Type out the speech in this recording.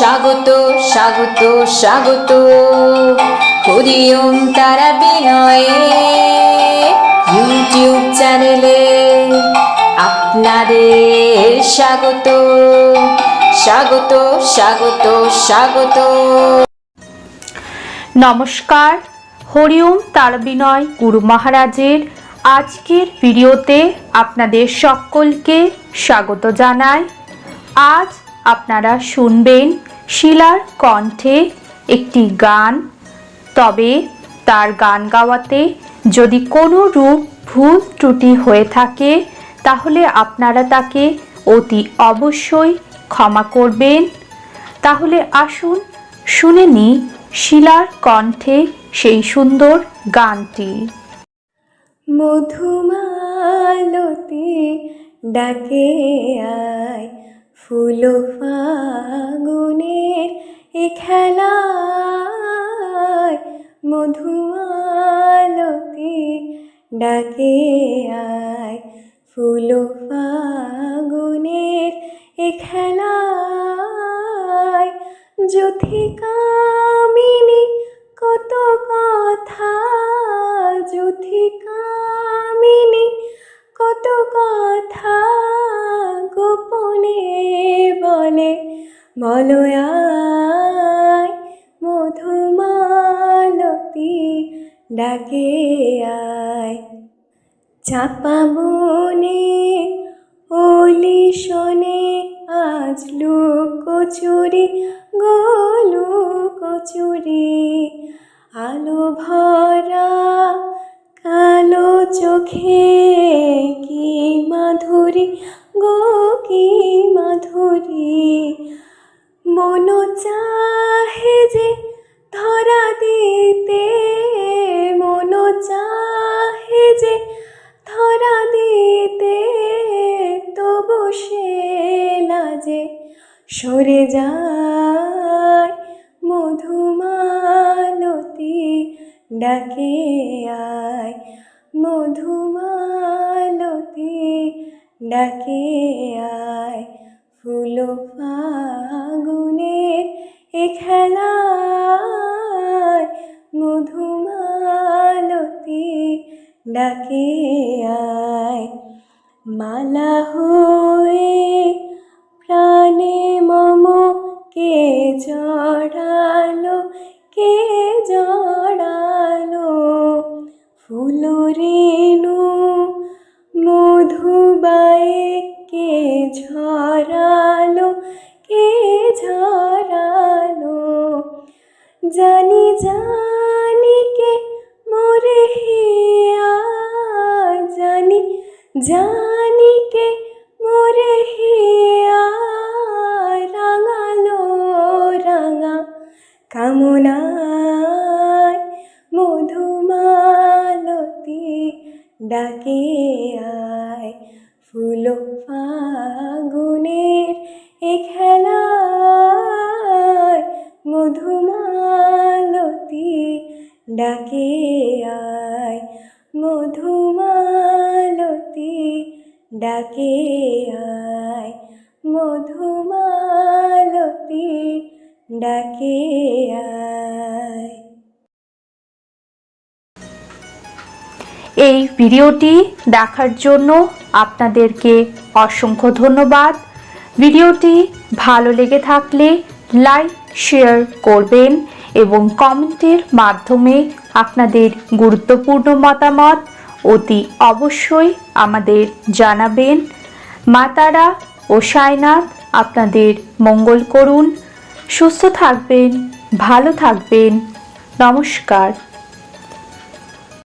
স্বাগত স্বাগত স্বাগত হরি ওম তারা বিনয়ে ইউটিউব চ্যানেলে আপনাদের স্বাগত স্বাগত স্বাগত স্বাগত। নমস্কার, হরি ওম তারা বিনয় গুরু মহারাজের আজকের ভিডিওতে আপনাদের সকলকে স্বাগত জানাই। আজ আপনারা শুনবেন শিলার কণ্ঠে একটি গান। তবে তার গান গাওয়াতে যদি কোনো রূপ ভুল ত্রুটি হয়ে থাকে তাহলে আপনারা তাকে অতি অবশ্যই ক্ষমা করবেন। তাহলে আসুন শুনে নিই শিলার কণ্ঠে সেই সুন্দর গানটি। মধুমালতি ডাকে আয়, ফুল ফাগুনের এ খেলায়। মধুমালতি ডাকে আয়, ফুল ফাগুনের এ খেলায়। যুথিকামিনী কত কথা, যুথিকামিনী কত কথা গোপনে বলে মলয়ায়। মধুমালতি ডাকে আয়, চাপা বনে ওলি শোনে আজ লুকোচুরি গো লুকোচুরি। আলো ভরা কালো চোখে কি মাধুরী গো কি মাধুরী। মন চাহে যে ধরা দিতে, মন চাহে যে ধরা দিতে, তবু সে লাজে সরে যায়। মধুমালতি ডাকে আয়, মধুমালতি ডাকে আয়, ফুল ফাগুনের এ খেলায়। মধুমালতি ডাকে আয়, মালা হয়ে প্রাণে মম কে জড়ালো, কে জড়ালো। ফুল রেণু মধুবায়ে কে ঝরালো, কে ঝরালো। জানি জানি কে মোরে হিয়া, জানি জানি কে মোরে হিয়া। রাঙালো রাঙা কামনায়, মধুমালতি ডাকে আয়, ফুল ফাগুনের এ খেলায়। মধুমালতি ডাকে আয়, মধুমালতি ডাকে আয়, মধুমালতি ডাকে আয়। এই ভিডিওটি দেখার জন্য আপনাদেরকে অসংখ্য ধন্যবাদ। ভিডিওটি ভালো লেগে থাকলে লাইক শেয়ার করবেন এবং কমেন্টের মাধ্যমে আপনাদের গুরুত্বপূর্ণ মতামত অতি অবশ্যই আমাদের জানাবেন। মা তারা ও সাইনাথ আপনাদের মঙ্গল করুন। সুস্থ থাকবেন, ভালো থাকবেন। নমস্কার।